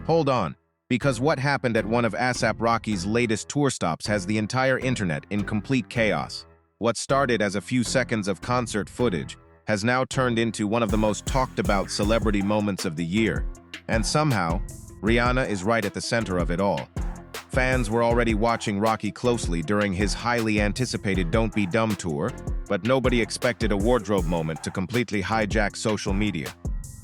Hold on, because what happened at one of A$AP Rocky's latest tour stops has the entire internet in complete chaos. What started as a few seconds of concert footage has now turned into one of the most talked about celebrity moments of the year. And somehow, Rihanna is right at the center of it all. Fans were already watching Rocky closely during his highly anticipated Don't Be Dumb tour, but nobody expected a wardrobe moment to completely hijack social media.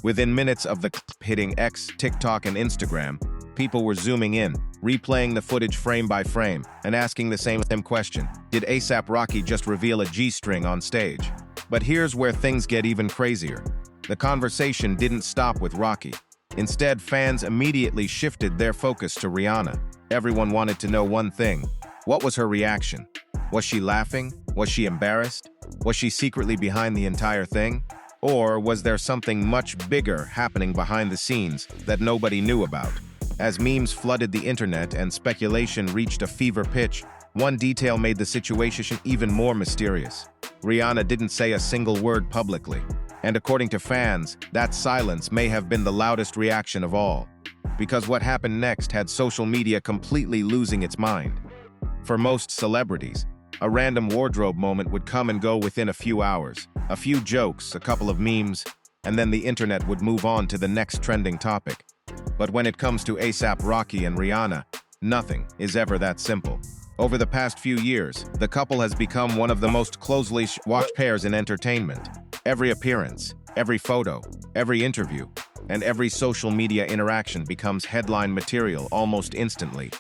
Within minutes of the clip hitting X, TikTok, and Instagram, people were zooming in, replaying the footage frame by frame, and asking the same question: did A$AP Rocky just reveal a G-string on stage? But here's where things get even crazier. The conversation didn't stop with Rocky. Instead, fans immediately shifted their focus to Rihanna. Everyone wanted to know one thing: what was her reaction? Was she laughing? Was she embarrassed? Was she secretly behind the entire thing? Or was there something much bigger happening behind the scenes that nobody knew about? As memes flooded the internet and speculation reached a fever pitch, one detail made the situation even more mysterious. Rihanna didn't say a single word publicly, and according to fans, that silence may have been the loudest reaction of all, because what happened next had social media completely losing its mind. For most celebrities, a random wardrobe moment would come and go within a few hours, a few jokes, a couple of memes, and then the internet would move on to the next trending topic. But when it comes to A$AP Rocky and Rihanna, nothing is ever that simple. Over the past few years, the couple has become one of the most closely watched pairs in entertainment. Every appearance, every photo, every interview, and every social media interaction becomes headline material almost instantly.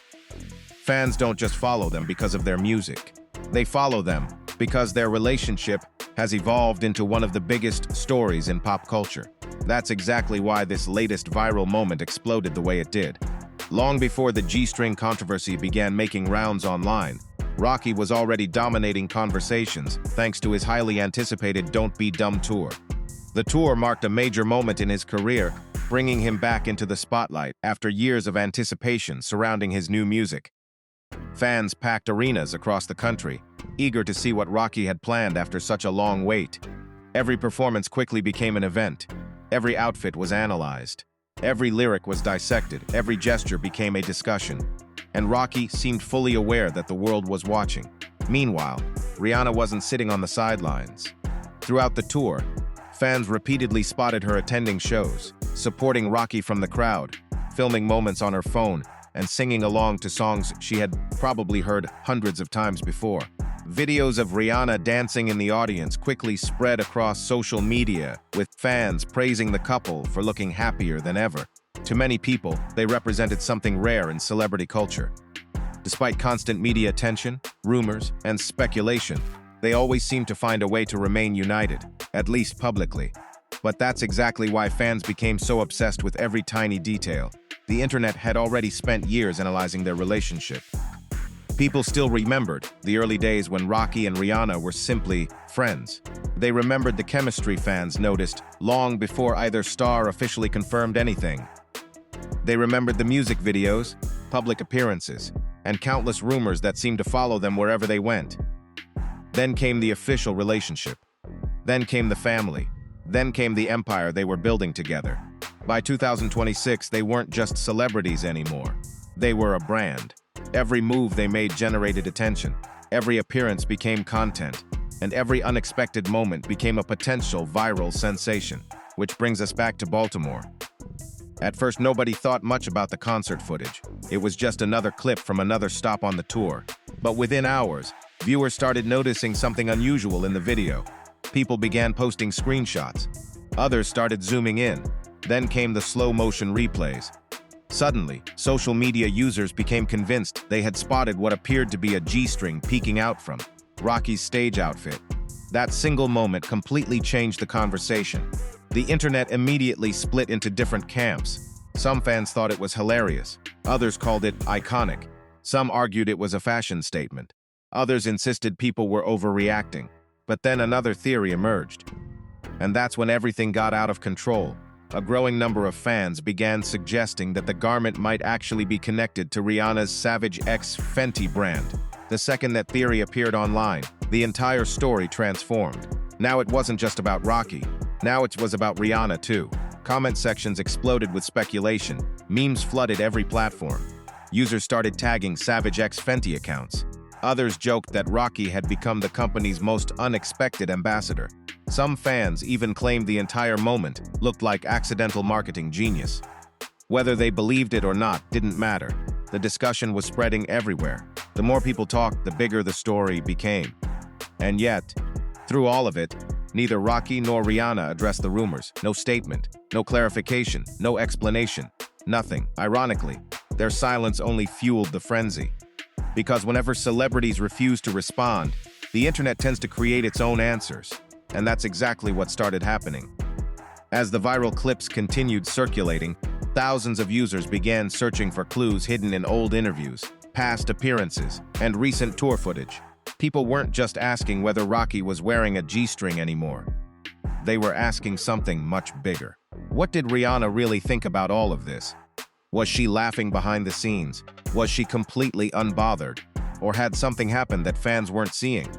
Fans don't just follow them because of their music. They follow them because their relationship has evolved into one of the biggest stories in pop culture. That's exactly why this latest viral moment exploded the way it did. Long before the G-string controversy began making rounds online, Rocky was already dominating conversations thanks to his highly anticipated Don't Be Dumb tour. The tour marked a major moment in his career, bringing him back into the spotlight after years of anticipation surrounding his new music. Fans packed arenas across the country, eager to see what Rocky had planned after such a long wait. Every performance quickly became an event. Every outfit was analyzed. Every lyric was dissected. Every gesture became a discussion. And Rocky seemed fully aware that the world was watching. Meanwhile, Rihanna wasn't sitting on the sidelines. Throughout the tour, fans repeatedly spotted her attending shows, supporting Rocky from the crowd, filming moments on her phone, and singing along to songs she had probably heard hundreds of times before. Videos of Rihanna dancing in the audience quickly spread across social media, with fans praising the couple for looking happier than ever. To many people, they represented something rare in celebrity culture. Despite constant media attention, rumors, and speculation, they always seemed to find a way to remain united, at least publicly. But that's exactly why fans became so obsessed with every tiny detail. The internet had already spent years analyzing their relationship. People still remembered the early days when Rocky and Rihanna were simply friends. They remembered the chemistry fans noticed long before either star officially confirmed anything. They remembered the music videos, public appearances, and countless rumors that seemed to follow them wherever they went. Then came the official relationship. Then came the family. Then came the empire they were building together. By 2026, they weren't just celebrities anymore. They were a brand. Every move they made generated attention. Every appearance became content. And every unexpected moment became a potential viral sensation. Which brings us back to Baltimore. At first, nobody thought much about the concert footage. It was just another clip from another stop on the tour. But within hours, viewers started noticing something unusual in the video. People began posting screenshots. Others started zooming in. Then came the slow-motion replays. Suddenly, social media users became convinced they had spotted what appeared to be a G-string peeking out from Rocky's stage outfit. That single moment completely changed the conversation. The internet immediately split into different camps. Some fans thought it was hilarious. Others called it iconic. Some argued it was a fashion statement. Others insisted people were overreacting. But then another theory emerged. And that's when everything got out of control. A growing number of fans began suggesting that the garment might actually be connected to Rihanna's Savage X Fenty brand. The second that theory appeared online, the entire story transformed. Now it wasn't just about Rocky. Now it was about Rihanna too. Comment sections exploded with speculation. Memes flooded every platform. Users started tagging Savage X Fenty accounts. Others joked that Rocky had become the company's most unexpected ambassador. Some fans even claimed the entire moment looked like accidental marketing genius. Whether they believed it or not didn't matter. The discussion was spreading everywhere. The more people talked, the bigger the story became. And yet, through all of it, neither Rocky nor Rihanna addressed the rumors. No statement, no clarification, no explanation, nothing. Ironically, their silence only fueled the frenzy. Because whenever celebrities refuse to respond, the internet tends to create its own answers. And that's exactly what started happening. As the viral clips continued circulating, thousands of users began searching for clues hidden in old interviews, past appearances, and recent tour footage. People weren't just asking whether Rocky was wearing a G-string anymore. They were asking something much bigger. What did Rihanna really think about all of this? Was she laughing behind the scenes? Was she completely unbothered? Or had something happened that fans weren't seeing?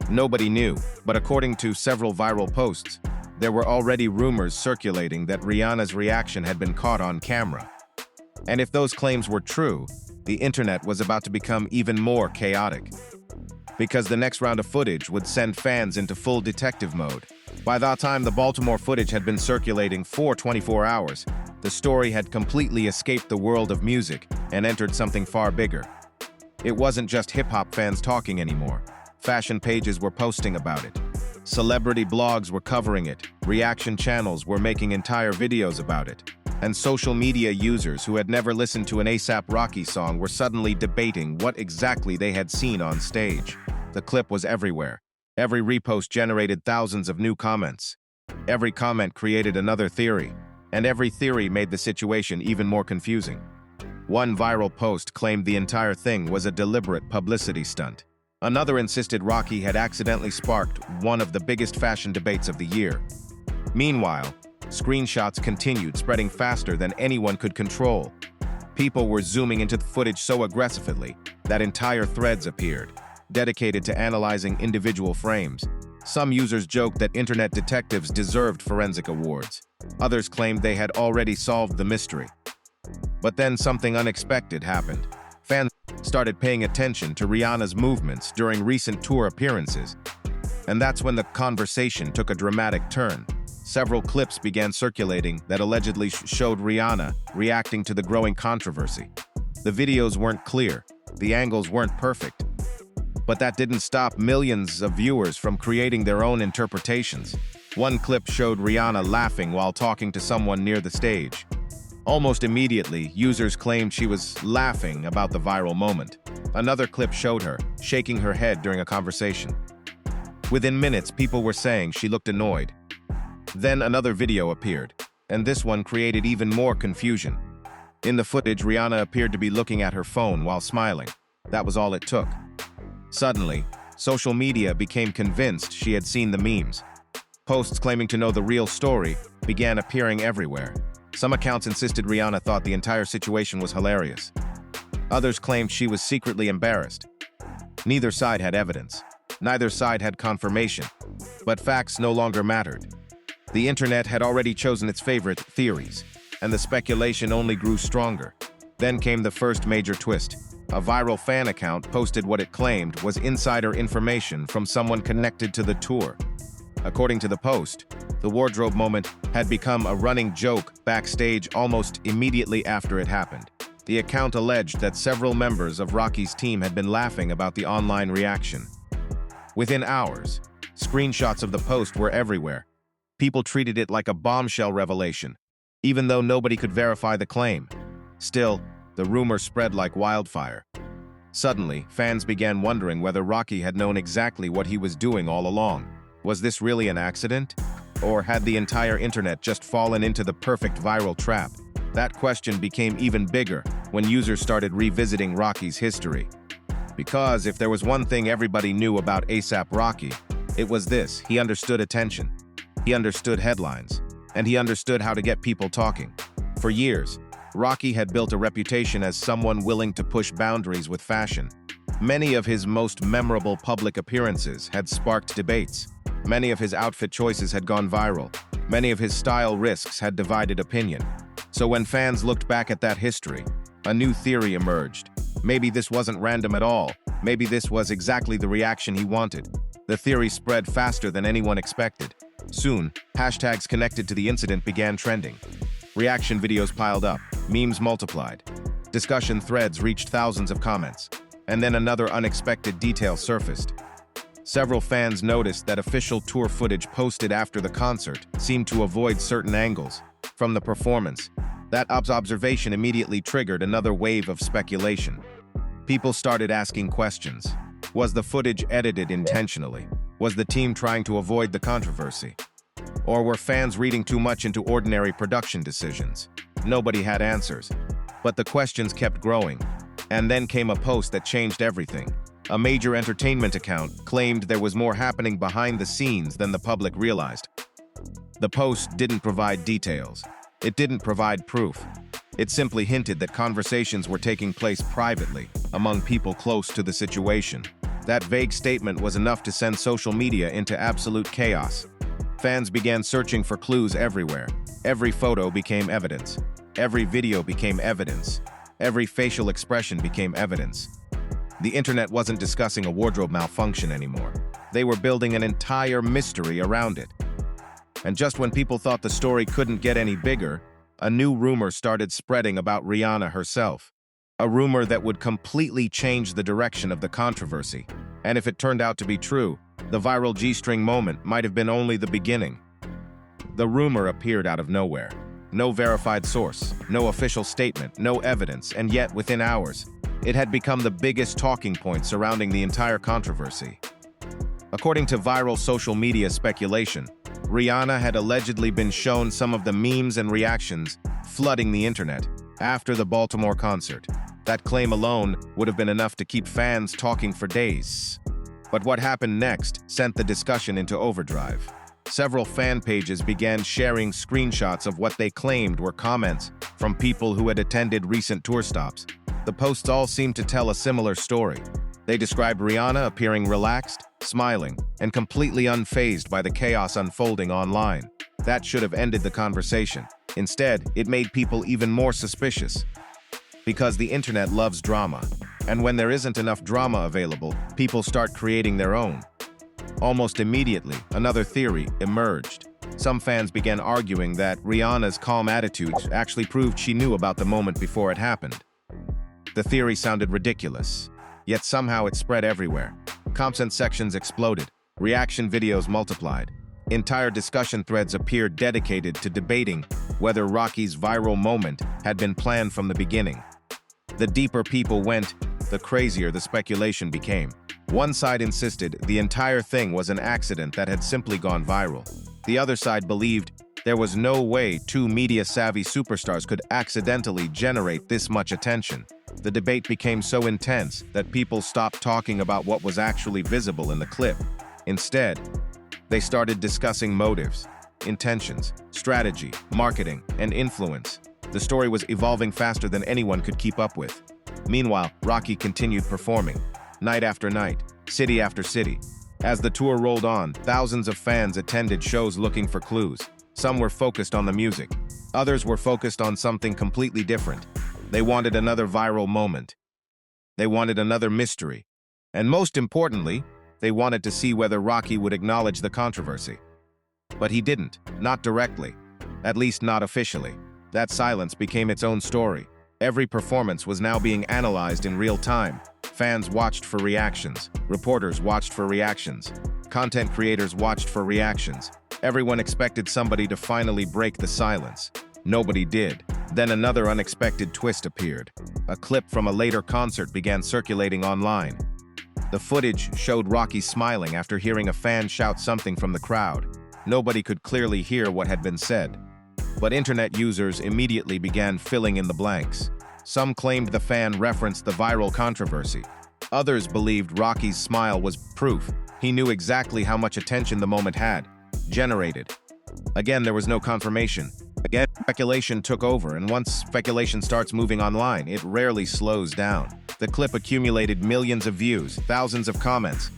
Nobody knew, but according to several viral posts, there were already rumors circulating that Rihanna's reaction had been caught on camera. And if those claims were true, the internet was about to become even more chaotic. Because the next round of footage would send fans into full detective mode. By the time the Baltimore footage had been circulating for 24 hours, the story had completely escaped the world of music and entered something far bigger. It wasn't just hip-hop fans talking anymore. Fashion pages were posting about it. Celebrity blogs were covering it. Reaction channels were making entire videos about it. And social media users who had never listened to an A$AP Rocky song were suddenly debating what exactly they had seen on stage. The clip was everywhere. Every repost generated thousands of new comments. Every comment created another theory, and every theory made the situation even more confusing. One viral post claimed the entire thing was a deliberate publicity stunt. Another insisted Rocky had accidentally sparked one of the biggest fashion debates of the year. Meanwhile, screenshots continued spreading faster than anyone could control. People were zooming into the footage so aggressively that entire threads appeared, dedicated to analyzing individual frames. Some users joked that internet detectives deserved forensic awards. Others claimed they had already solved the mystery. But then something unexpected happened. Fans started paying attention to Rihanna's movements during recent tour appearances. And that's when the conversation took a dramatic turn. Several clips began circulating that allegedly showed Rihanna reacting to the growing controversy. The videos weren't clear, the angles weren't perfect. But that didn't stop millions of viewers from creating their own interpretations. One clip showed Rihanna laughing while talking to someone near the stage. Almost immediately, users claimed she was laughing about the viral moment. Another clip showed her shaking her head during a conversation. Within minutes, people were saying she looked annoyed. Then another video appeared, and this one created even more confusion. In the footage, Rihanna appeared to be looking at her phone while smiling. That was all it took. Suddenly, social media became convinced she had seen the memes. Posts claiming to know the real story began appearing everywhere. Some accounts insisted Rihanna thought the entire situation was hilarious. Others claimed she was secretly embarrassed. Neither side had evidence. Neither side had confirmation. But facts no longer mattered. The internet had already chosen its favorite theories, and the speculation only grew stronger. Then came the first major twist. A viral fan account posted what it claimed was insider information from someone connected to the tour. According to the post, the wardrobe moment had become a running joke backstage almost immediately after it happened. The account alleged that several members of Rocky's team had been laughing about the online reaction. Within hours, screenshots of the post were everywhere. People treated it like a bombshell revelation, even though nobody could verify the claim. Still, the rumor spread like wildfire. Suddenly, fans began wondering whether Rocky had known exactly what he was doing all along. Was this really an accident? Or had the entire internet just fallen into the perfect viral trap? That question became even bigger when users started revisiting Rocky's history. Because if there was one thing everybody knew about A$AP Rocky, it was this: he understood attention, he understood headlines, and he understood how to get people talking. For years, Rocky had built a reputation as someone willing to push boundaries with fashion. Many of his most memorable public appearances had sparked debates. Many of his outfit choices had gone viral. Many of his style risks had divided opinion. So when fans looked back at that history, a new theory emerged. Maybe this wasn't random at all. Maybe this was exactly the reaction he wanted. The theory spread faster than anyone expected. Soon, hashtags connected to the incident began trending. Reaction videos piled up, memes multiplied. Discussion threads reached thousands of comments. And then another unexpected detail surfaced. Several fans noticed that official tour footage posted after the concert seemed to avoid certain angles from the performance. That observation immediately triggered another wave of speculation. People started asking questions. Was the footage edited intentionally? Was the team trying to avoid the controversy? Or were fans reading too much into ordinary production decisions? Nobody had answers. But the questions kept growing. And then came a post that changed everything. A major entertainment account claimed there was more happening behind the scenes than the public realized. The post didn't provide details. It didn't provide proof. It simply hinted that conversations were taking place privately, among people close to the situation. That vague statement was enough to send social media into absolute chaos. Fans began searching for clues everywhere. Every photo became evidence. Every video became evidence. Every facial expression became evidence. The internet wasn't discussing a wardrobe malfunction anymore. They were building an entire mystery around it. And just when people thought the story couldn't get any bigger, a new rumor started spreading about Rihanna herself. A rumor that would completely change the direction of the controversy. And if it turned out to be true, the viral G-string moment might have been only the beginning. The rumor appeared out of nowhere. No verified source, no official statement, no evidence, and yet within hours, it had become the biggest talking point surrounding the entire controversy. According to viral social media speculation, Rihanna had allegedly been shown some of the memes and reactions flooding the internet after the Baltimore concert. That claim alone would have been enough to keep fans talking for days. But what happened next sent the discussion into overdrive. Several fan pages began sharing screenshots of what they claimed were comments from people who had attended recent tour stops. The posts all seemed to tell a similar story. They described Rihanna appearing relaxed, smiling, and completely unfazed by the chaos unfolding online. That should have ended the conversation. Instead, it made people even more suspicious. Because the internet loves drama. And when there isn't enough drama available, people start creating their own. Almost immediately, another theory emerged. Some fans began arguing that Rihanna's calm attitude actually proved she knew about the moment before it happened. The theory sounded ridiculous, yet somehow it spread everywhere. Comment sections exploded, reaction videos multiplied. Entire discussion threads appeared dedicated to debating whether Rocky's viral moment had been planned from the beginning. The deeper people went, the crazier the speculation became. One side insisted the entire thing was an accident that had simply gone viral. The other side believed there was no way two media-savvy superstars could accidentally generate this much attention. The debate became so intense that people stopped talking about what was actually visible in the clip. Instead, they started discussing motives, intentions, strategy, marketing, and influence. The story was evolving faster than anyone could keep up with. Meanwhile, Rocky continued performing, night after night, city after city. As the tour rolled on, thousands of fans attended shows looking for clues. Some were focused on the music. Others were focused on something completely different. They wanted another viral moment. They wanted another mystery. And most importantly, they wanted to see whether Rocky would acknowledge the controversy. But he didn't, not directly, at least not officially. That silence became its own story. Every performance was now being analyzed in real time. Fans watched for reactions. Reporters watched for reactions. Content creators watched for reactions. Everyone expected somebody to finally break the silence. Nobody did. Then another unexpected twist appeared. A clip from a later concert began circulating online. The footage showed Rocky smiling after hearing a fan shout something from the crowd. Nobody could clearly hear what had been said. But internet users immediately began filling in the blanks. Some claimed the fan referenced the viral controversy. Others believed Rocky's smile was proof. He knew exactly how much attention the moment had generated. Again, there was no confirmation. Again, speculation took over, and once speculation starts moving online, it rarely slows down. The clip accumulated millions of views, thousands of comments,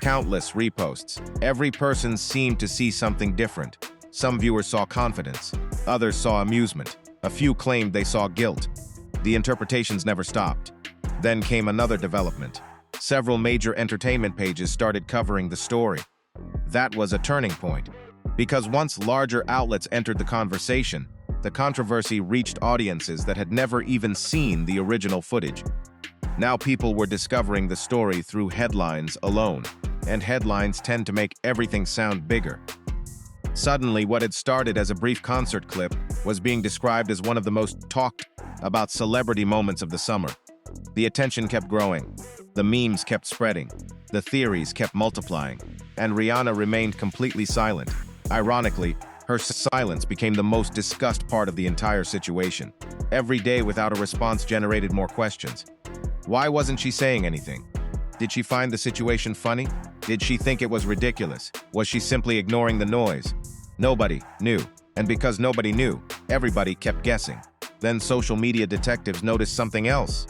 countless reposts. Every person seemed to see something different. Some viewers saw confidence, others saw amusement, A few claimed they saw guilt. The interpretations never stopped. Then came another development. Several major entertainment pages started covering the story. That was a turning point, because once larger outlets entered the conversation, the controversy reached audiences that had never even seen the original footage. Now people were discovering the story through headlines alone, and headlines tend to make everything sound bigger. Suddenly, what had started as a brief concert clip was being described as one of the most talked about celebrity moments of the summer. The attention kept growing, the memes kept spreading, the theories kept multiplying, and Rihanna remained completely silent. Ironically, her silence became the most discussed part of the entire situation. Every day without a response generated more questions. Why wasn't she saying anything? Did she find the situation funny? Did she think it was ridiculous? Was she simply ignoring the noise? Nobody knew. And because nobody knew, everybody kept guessing. Then social media detectives noticed something else.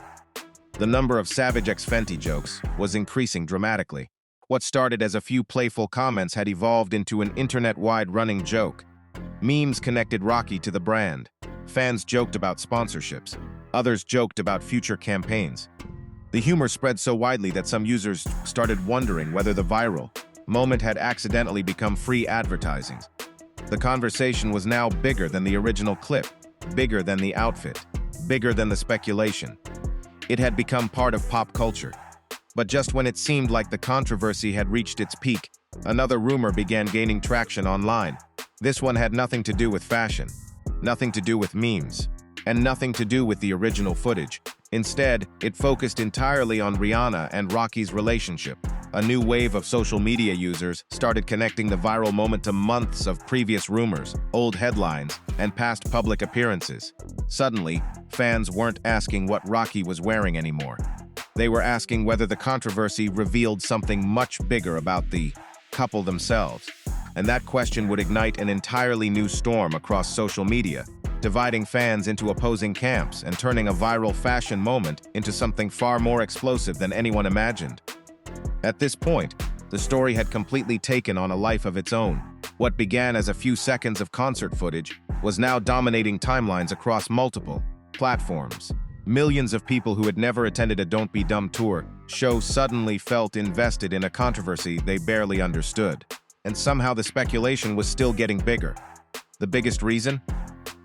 The number of Savage X Fenty jokes was increasing dramatically. What started as a few playful comments had evolved into an internet-wide running joke. Memes connected Rocky to the brand. Fans joked about sponsorships. Others joked about future campaigns. The humor spread so widely that some users started wondering whether the viral moment had accidentally become free advertising. The conversation was now bigger than the original clip, bigger than the outfit, bigger than the speculation. It had become part of pop culture. But just when it seemed like the controversy had reached its peak, another rumor began gaining traction online. This one had nothing to do with fashion, nothing to do with memes, and nothing to do with the original footage. Instead, it focused entirely on Rihanna and Rocky's relationship. A new wave of social media users started connecting the viral moment to months of previous rumors, old headlines, and past public appearances. Suddenly, fans weren't asking what Rocky was wearing anymore. They were asking whether the controversy revealed something much bigger about the couple themselves. And that question would ignite an entirely new storm across social media, dividing fans into opposing camps and turning a viral fashion moment into something far more explosive than anyone imagined. At this point, the story had completely taken on a life of its own. What began as a few seconds of concert footage was now dominating timelines across multiple platforms. Millions of people who had never attended a Don't Be Dumb tour show suddenly felt invested in a controversy they barely understood. And somehow the speculation was still getting bigger. The biggest reason?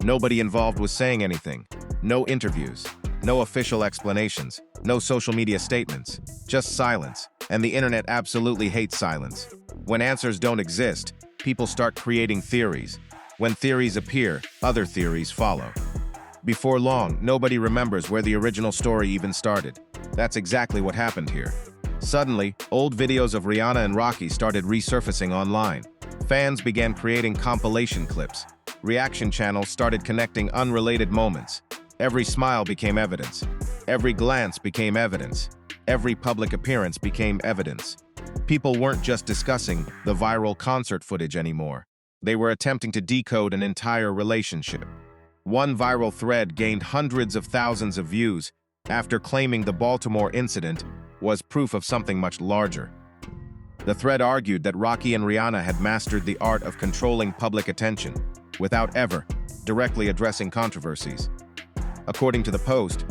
Nobody involved was saying anything. No interviews, no official explanations, no social media statements, just silence. And the internet absolutely hates silence. When answers don't exist, people start creating theories. When theories appear, other theories follow. Before long, nobody remembers where the original story even started. That's exactly what happened here. Suddenly, old videos of Rihanna and Rocky started resurfacing online. Fans began creating compilation clips. Reaction channels started connecting unrelated moments. Every smile became evidence. Every glance became evidence. Every public appearance became evidence. People weren't just discussing the viral concert footage anymore. They were attempting to decode an entire relationship. One viral thread gained hundreds of thousands of views after claiming the Baltimore incident was proof of something much larger. The thread argued that Rocky and Rihanna had mastered the art of controlling public attention without ever directly addressing controversies. According to the post,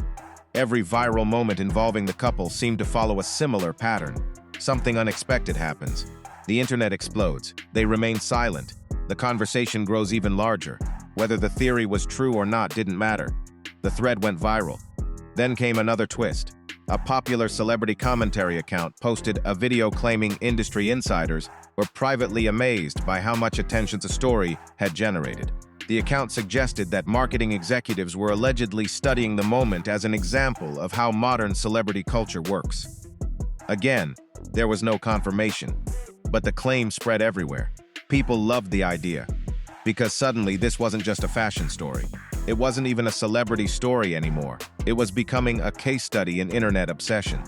every viral moment involving the couple seemed to follow a similar pattern. Something unexpected happens. The internet explodes. They remain silent. The conversation grows even larger. Whether the theory was true or not didn't matter. The thread went viral. Then came another twist. A popular celebrity commentary account posted a video claiming industry insiders were privately amazed by how much attention the story had generated. The account suggested that marketing executives were allegedly studying the moment as an example of how modern celebrity culture works. Again, there was no confirmation, but the claim spread everywhere. People loved the idea, because suddenly this wasn't just a fashion story. It wasn't even a celebrity story anymore. It was becoming a case study in internet obsession.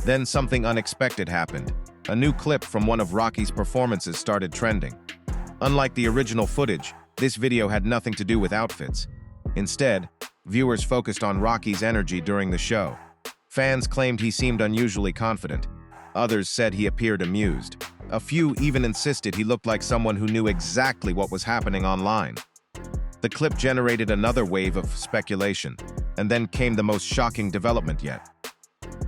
Then something unexpected happened. A new clip from one of Rocky's performances started trending. Unlike the original footage, this video had nothing to do with outfits. Instead, viewers focused on Rocky's energy during the show. Fans claimed he seemed unusually confident. Others said he appeared amused. A few even insisted he looked like someone who knew exactly what was happening online. The clip generated another wave of speculation, and then came the most shocking development yet.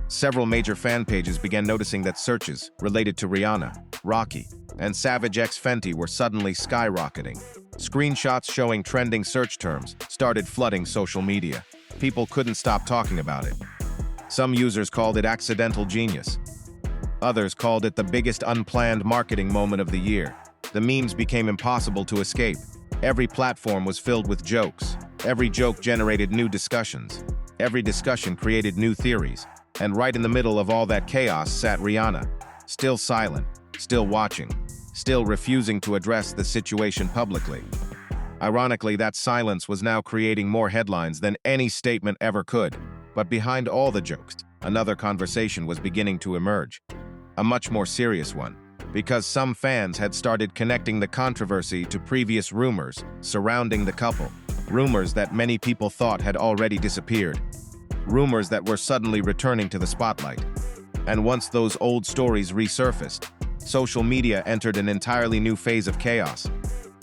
Several major fan pages began noticing that searches related to Rihanna, Rocky, and Savage X Fenty were suddenly skyrocketing. Screenshots showing trending search terms started flooding social media. People couldn't stop talking about it. Some users called it accidental genius. Others called it the biggest unplanned marketing moment of the year. The memes became impossible to escape. Every platform was filled with jokes. Every joke generated new discussions. Every discussion created new theories. And right in the middle of all that chaos sat Rihanna, still silent, still watching, still refusing to address the situation publicly. Ironically, that silence was now creating more headlines than any statement ever could. But behind all the jokes, another conversation was beginning to emerge. A much more serious one, because some fans had started connecting the controversy to previous rumors surrounding the couple. Rumors that many people thought had already disappeared. Rumors that were suddenly returning to the spotlight. And once those old stories resurfaced, social media entered an entirely new phase of chaos.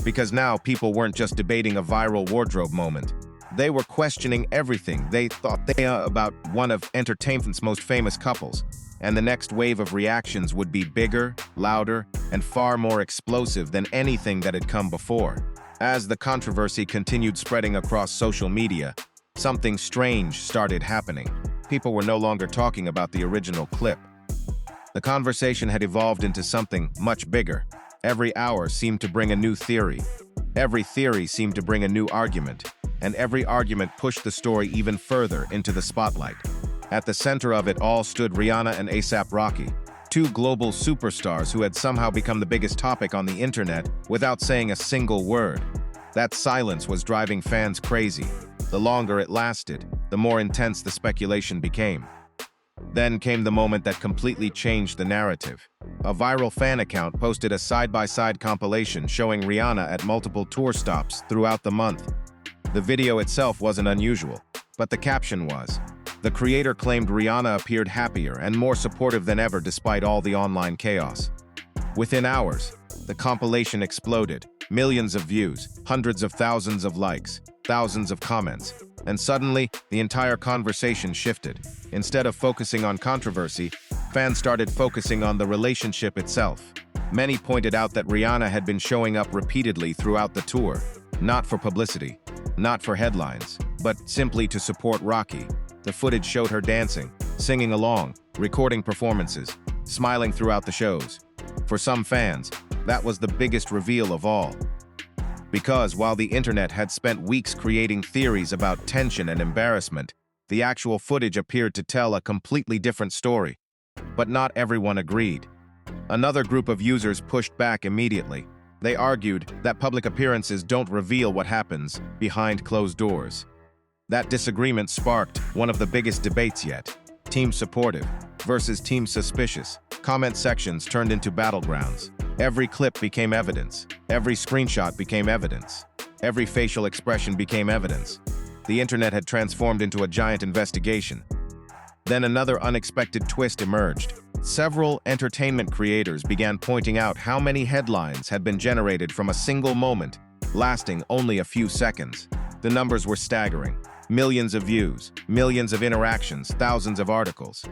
Because now people weren't just debating a viral wardrobe moment. They were questioning everything they thought about one of entertainment's most famous couples. And the next wave of reactions would be bigger, louder, and far more explosive than anything that had come before. As the controversy continued spreading across social media, something strange started happening. People were no longer talking about the original clip. The conversation had evolved into something much bigger. Every hour seemed to bring a new theory. Every theory seemed to bring a new argument. And every argument pushed the story even further into the spotlight. At the center of it all stood Rihanna and A$AP Rocky, two global superstars who had somehow become the biggest topic on the internet without saying a single word. That silence was driving fans crazy. The longer it lasted, the more intense the speculation became. Then came the moment that completely changed the narrative. A viral fan account posted a side-by-side compilation showing Rihanna at multiple tour stops throughout the month. The video itself wasn't unusual, but the caption was. The creator claimed Rihanna appeared happier and more supportive than ever despite all the online chaos. Within hours, the compilation exploded. Millions of views, hundreds of thousands of likes, thousands of comments, and suddenly, the entire conversation shifted. Instead of focusing on controversy, fans started focusing on the relationship itself. Many pointed out that Rihanna had been showing up repeatedly throughout the tour, not for publicity, not for headlines, but simply to support Rocky. The footage showed her dancing, singing along, recording performances, smiling throughout the shows. For some fans, that was the biggest reveal of all. Because while the internet had spent weeks creating theories about tension and embarrassment, the actual footage appeared to tell a completely different story. But not everyone agreed. Another group of users pushed back immediately. They argued that public appearances don't reveal what happens behind closed doors. That disagreement sparked one of the biggest debates yet. Team supportive versus team suspicious. Comment sections turned into battlegrounds. Every clip became evidence. Every screenshot became evidence. Every facial expression became evidence. The internet had transformed into a giant investigation. Then another unexpected twist emerged. Several entertainment creators began pointing out how many headlines had been generated from a single moment, lasting only a few seconds. The numbers were staggering. Millions of views, millions of interactions, thousands of articles,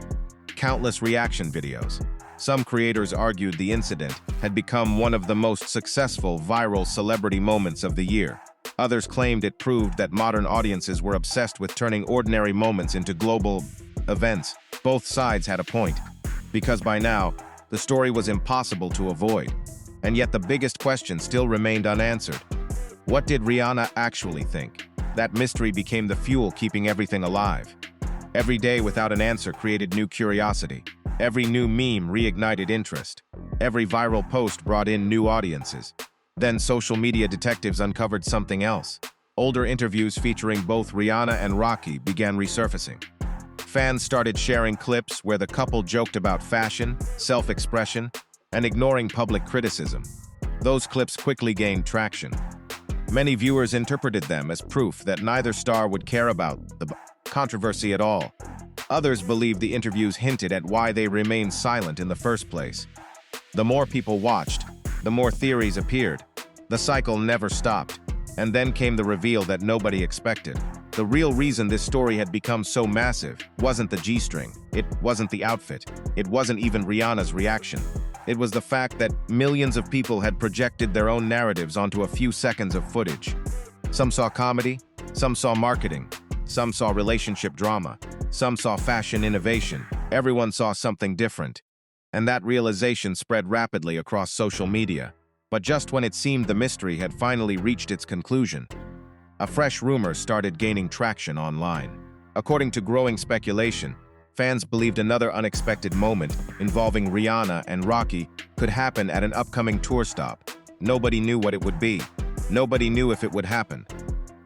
countless reaction videos. Some creators argued the incident had become one of the most successful viral celebrity moments of the year. Others claimed it proved that modern audiences were obsessed with turning ordinary moments into global events. Both sides had a point, because by now, the story was impossible to avoid. And yet the biggest question still remained unanswered. What did Rihanna actually think? That mystery became the fuel keeping everything alive. Every day without an answer created new curiosity. Every new meme reignited interest. Every viral post brought in new audiences. Then social media detectives uncovered something else. Older interviews featuring both Rihanna and Rocky began resurfacing. Fans started sharing clips where the couple joked about fashion, self-expression, and ignoring public criticism. Those clips quickly gained traction. Many viewers interpreted them as proof that neither star would care about the controversy at all. Others believed the interviews hinted at why they remained silent in the first place. The more people watched, the more theories appeared. The cycle never stopped. And then came the reveal that nobody expected. The real reason this story had become so massive wasn't the G-string, it wasn't the outfit, it wasn't even Rihanna's reaction. It was the fact that millions of people had projected their own narratives onto a few seconds of footage. Some saw comedy, some saw marketing, some saw relationship drama, some saw fashion innovation. Everyone saw something different. And that realization spread rapidly across social media. But just when it seemed the mystery had finally reached its conclusion, a fresh rumor started gaining traction online. According to growing speculation, fans believed another unexpected moment involving Rihanna and Rocky could happen at an upcoming tour stop. Nobody knew what it would be. Nobody knew if it would happen.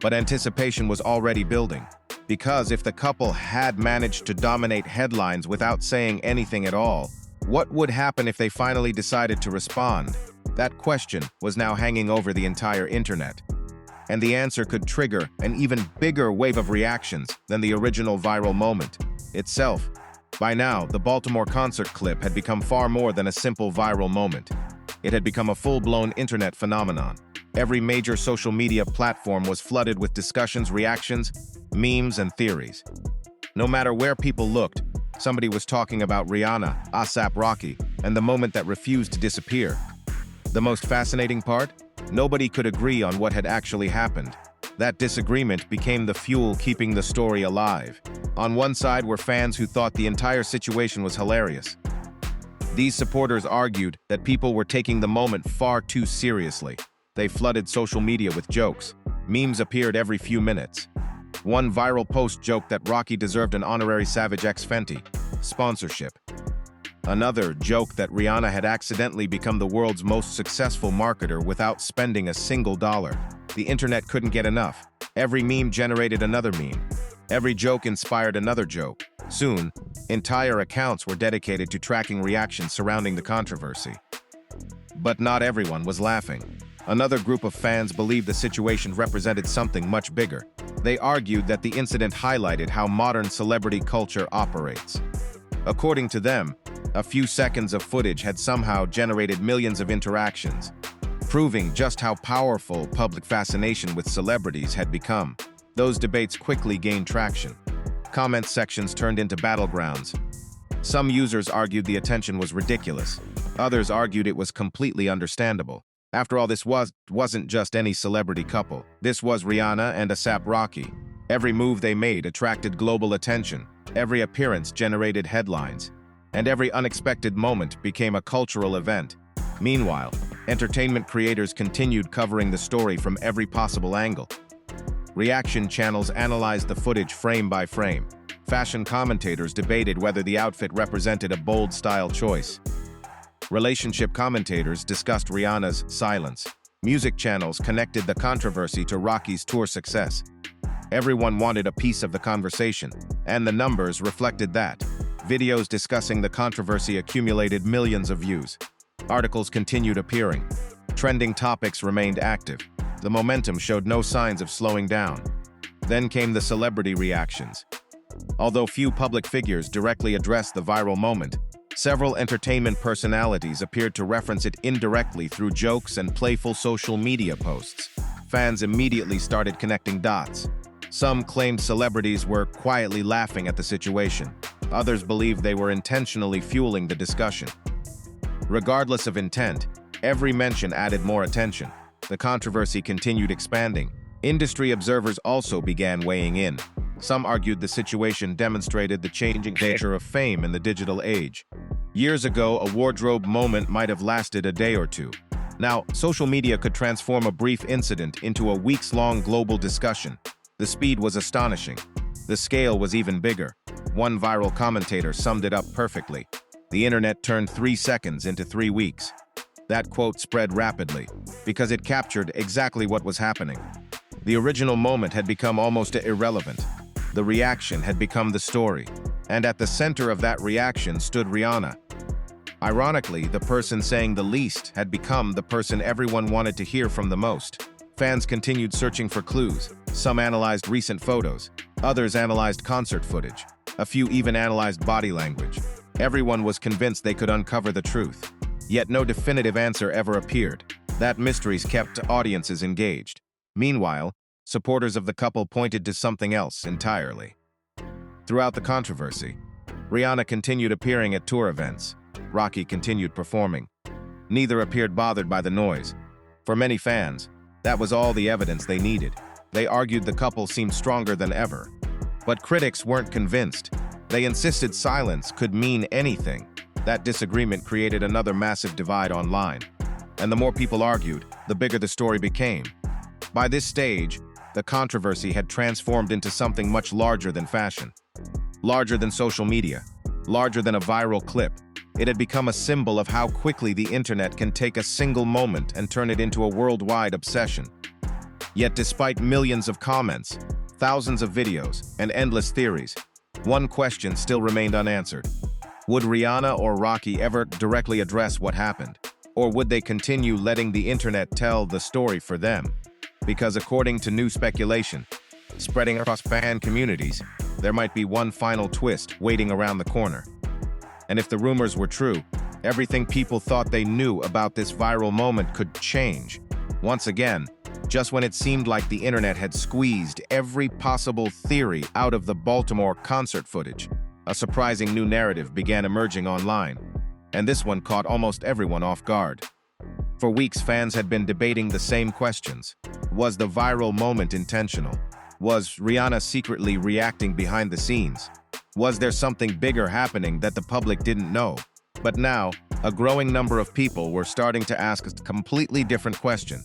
But anticipation was already building. Because if the couple had managed to dominate headlines without saying anything at all, what would happen if they finally decided to respond? That question was now hanging over the entire internet. And the answer could trigger an even bigger wave of reactions than the original viral moment itself. By now, the Baltimore concert clip had become far more than a simple viral moment. It had become a full-blown internet phenomenon. Every major social media platform was flooded with discussions, reactions, memes, and theories. No matter where people looked, somebody was talking about Rihanna, ASAP Rocky, and the moment that refused to disappear. The most fascinating part? Nobody could agree on what had actually happened. That disagreement became the fuel keeping the story alive. On one side were fans who thought the entire situation was hilarious. These supporters argued that people were taking the moment far too seriously. They flooded social media with jokes. Memes appeared every few minutes. One viral post joked that Rocky deserved an honorary Savage X Fenty sponsorship. Another joked that Rihanna had accidentally become the world's most successful marketer without spending a single dollar. The internet couldn't get enough. Every meme generated another meme. Every joke inspired another joke. Soon, entire accounts were dedicated to tracking reactions surrounding the controversy. But not everyone was laughing. Another group of fans believed the situation represented something much bigger. They argued that the incident highlighted how modern celebrity culture operates. According to them, a few seconds of footage had somehow generated millions of interactions, proving just how powerful public fascination with celebrities had become. Those debates quickly gained traction. Comment sections turned into battlegrounds. Some users argued the attention was ridiculous. Others argued it was completely understandable. After all, this wasn't just any celebrity couple. This was Rihanna and ASAP Rocky. Every move they made attracted global attention. Every appearance generated headlines. And every unexpected moment became a cultural event. Meanwhile, entertainment creators continued covering the story from every possible angle. Reaction channels analyzed the footage frame by frame. Fashion commentators debated whether the outfit represented a bold style choice. Relationship commentators discussed Rihanna's silence. Music channels connected the controversy to Rocky's tour success. Everyone wanted a piece of the conversation, and the numbers reflected that. Videos discussing the controversy accumulated millions of views. Articles continued appearing. Trending topics remained active. The momentum showed no signs of slowing down. Then came the celebrity reactions. Although few public figures directly addressed the viral moment, several entertainment personalities appeared to reference it indirectly through jokes and playful social media posts. Fans immediately started connecting dots. Some claimed celebrities were quietly laughing at the situation. Others believed they were intentionally fueling the discussion. Regardless of intent, every mention added more attention. The controversy continued expanding. Industry observers also began weighing in. Some argued the situation demonstrated the changing nature of fame in the digital age. Years ago, a wardrobe moment might have lasted a day or two. Now, social media could transform a brief incident into a weeks-long global discussion. The speed was astonishing. The scale was even bigger. One viral commentator summed it up perfectly. The internet turned 3 seconds into 3 weeks. That quote spread rapidly because it captured exactly what was happening. The original moment had become almost irrelevant. The reaction had become the story. And at the center of that reaction stood Rihanna. Ironically, the person saying the least had become the person everyone wanted to hear from the most. Fans continued searching for clues. Some analyzed recent photos. Others analyzed concert footage. A few even analyzed body language. Everyone was convinced they could uncover the truth. Yet no definitive answer ever appeared. That mysteries kept audiences engaged. Meanwhile, supporters of the couple pointed to something else entirely. Throughout the controversy, Rihanna continued appearing at tour events. Rocky continued performing. Neither appeared bothered by the noise. For many fans, that was all the evidence they needed. They argued the couple seemed stronger than ever. But critics weren't convinced. They insisted silence could mean anything. That disagreement created another massive divide online. And the more people argued, the bigger the story became. By this stage, the controversy had transformed into something much larger than fashion. Larger than social media. Larger than a viral clip. It had become a symbol of how quickly the internet can take a single moment and turn it into a worldwide obsession. Yet despite millions of comments, thousands of videos, and endless theories, one question still remained unanswered. Would Rihanna or Rocky ever directly address what happened? Or would they continue letting the internet tell the story for them? Because according to new speculation, spreading across fan communities, there might be one final twist waiting around the corner. And if the rumors were true, everything people thought they knew about this viral moment could change. Once again, just when it seemed like the internet had squeezed every possible theory out of the Baltimore concert footage, a surprising new narrative began emerging online. And this one caught almost everyone off guard. For weeks, fans had been debating the same questions. Was the viral moment intentional? Was Rihanna secretly reacting behind the scenes? Was there something bigger happening that the public didn't know? But now, a growing number of people were starting to ask a completely different question.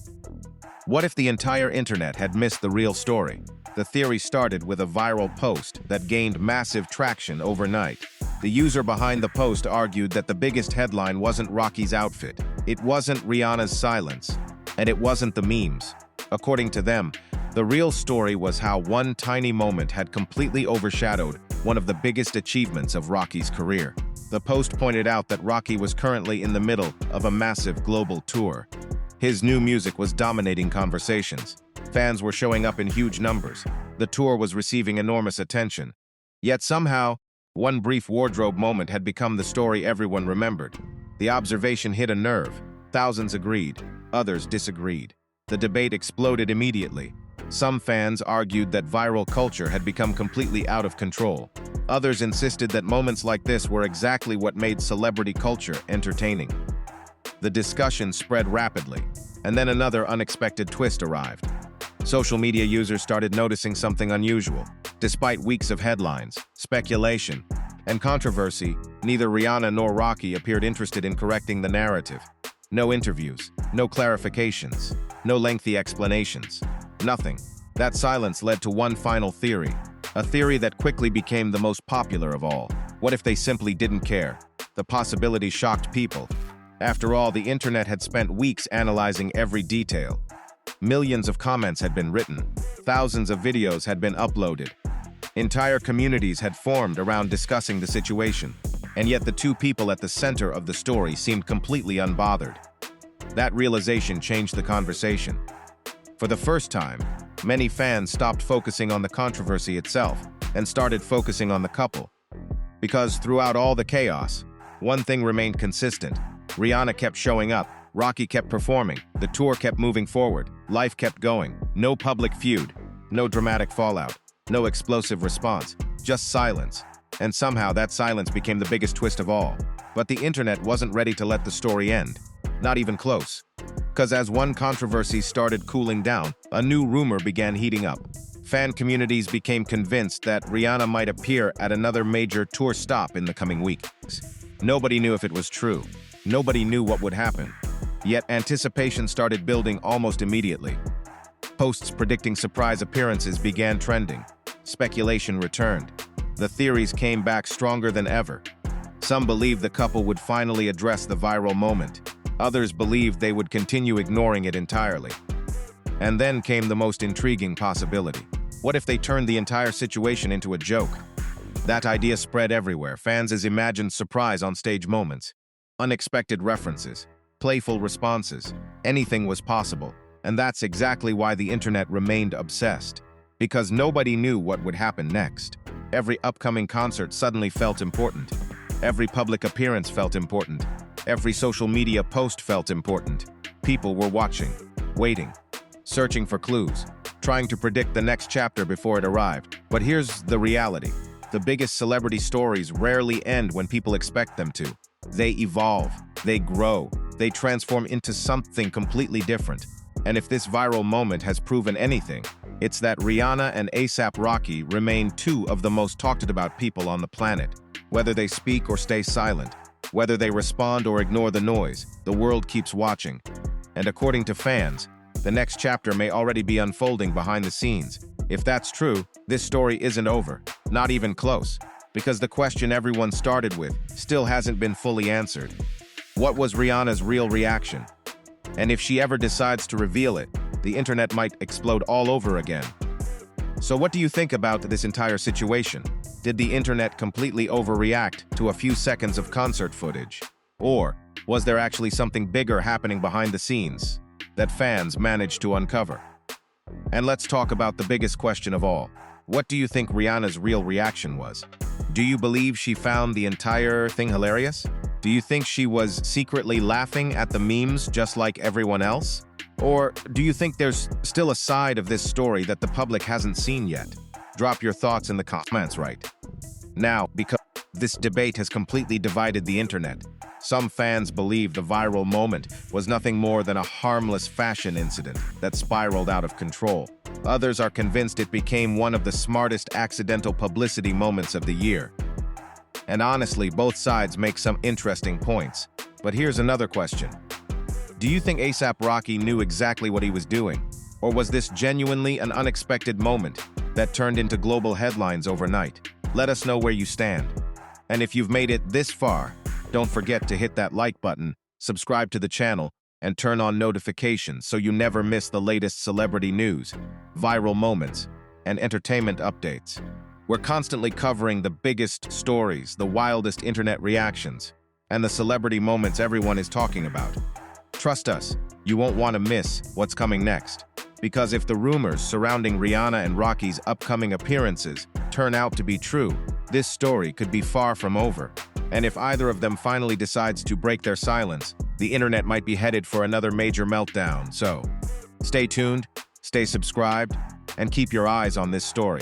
What if the entire internet had missed the real story? The theory started with a viral post that gained massive traction overnight. The user behind the post argued that the biggest headline wasn't Rocky's outfit, it wasn't Rihanna's silence, and it wasn't the memes. According to them, the real story was how one tiny moment had completely overshadowed one of the biggest achievements of Rocky's career. The post pointed out that Rocky was currently in the middle of a massive global tour. His new music was dominating conversations. Fans were showing up in huge numbers. The tour was receiving enormous attention. Yet somehow, one brief wardrobe moment had become the story everyone remembered. The observation hit a nerve. Thousands agreed. Others disagreed. The debate exploded immediately. Some fans argued that viral culture had become completely out of control. Others insisted that moments like this were exactly what made celebrity culture entertaining. The discussion spread rapidly, and then another unexpected twist arrived. Social media users started noticing something unusual. Despite weeks of headlines, speculation, and controversy, neither Rihanna nor Rocky appeared interested in correcting the narrative. No interviews, no clarifications, no lengthy explanations. Nothing. That silence led to one final theory, a theory that quickly became the most popular of all. What if they simply didn't care? The possibility shocked people. After all, the internet had spent weeks analyzing every detail. Millions of comments had been written. Thousands of videos had been uploaded. Entire communities had formed around discussing the situation. And yet the two people at the center of the story seemed completely unbothered. That realization changed the conversation. For the first time, many fans stopped focusing on the controversy itself and started focusing on the couple. Because throughout all the chaos, one thing remained consistent. Rihanna kept showing up, Rocky kept performing, the tour kept moving forward, life kept going. No public feud, no dramatic fallout, no explosive response, just silence. And somehow that silence became the biggest twist of all. But the internet wasn't ready to let the story end. Not even close. Because as one controversy started cooling down, a new rumor began heating up. Fan communities became convinced that Rihanna might appear at another major tour stop in the coming weeks. Nobody knew if it was true. Nobody knew what would happen. Yet anticipation started building almost immediately. Posts predicting surprise appearances began trending. Speculation returned. The theories came back stronger than ever. Some believed the couple would finally address the viral moment. Others believed they would continue ignoring it entirely. And then came the most intriguing possibility. What if they turned the entire situation into a joke? That idea spread everywhere. Fans imagined surprise on stage moments, unexpected references, playful responses. Anything was possible. And that's exactly why the internet remained obsessed. Because nobody knew what would happen next. Every upcoming concert suddenly felt important. Every public appearance felt important. Every social media post felt important. People were watching, waiting. searching for clues, trying to predict the next chapter before it arrived. But here's the reality. The biggest celebrity stories rarely end when people expect them to. They evolve, they grow, they transform into something completely different. And if this viral moment has proven anything, it's that Rihanna and A$AP Rocky remain two of the most talked about people on the planet. Whether they speak or stay silent, whether they respond or ignore the noise, the world keeps watching. And according to fans, the next chapter may already be unfolding behind the scenes. If that's true, this story isn't over, not even close, because the question everyone started with still hasn't been fully answered. What was Rihanna's real reaction? And if she ever decides to reveal it, the internet might explode all over again. So what do you think about this entire situation? Did the internet completely overreact to a few seconds of concert footage? Or was there actually something bigger happening behind the scenes that fans managed to uncover? And let's talk about the biggest question of all. What do you think Rihanna's real reaction was? Do you believe she found the entire thing hilarious? Do you think she was secretly laughing at the memes just like everyone else? Or do you think there's still a side of this story that the public hasn't seen yet? Drop your thoughts in the comments right now, because this debate has completely divided the internet. Some fans believe the viral moment was nothing more than a harmless fashion incident that spiraled out of control. Others are convinced it became one of the smartest accidental publicity moments of the year. And honestly, both sides make some interesting points. But here's another question. Do you think A$AP Rocky knew exactly what he was doing? Or was this genuinely an unexpected moment that turned into global headlines overnight? Let us know where you stand. And if you've made it this far, don't forget to hit that like button, subscribe to the channel, and turn on notifications so you never miss the latest celebrity news, viral moments, and entertainment updates. We're constantly covering the biggest stories, the wildest internet reactions, and the celebrity moments everyone is talking about. Trust us, you won't want to miss what's coming next. Because if the rumors surrounding Rihanna and Rocky's upcoming appearances turn out to be true, this story could be far from over. And if either of them finally decides to break their silence, the internet might be headed for another major meltdown. So, stay tuned, stay subscribed, and keep your eyes on this story.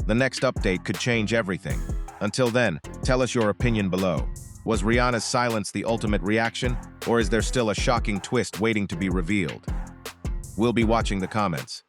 The next update could change everything. Until then, tell us your opinion below. Was Rihanna's silence the ultimate reaction, or is there still a shocking twist waiting to be revealed? We'll be watching the comments.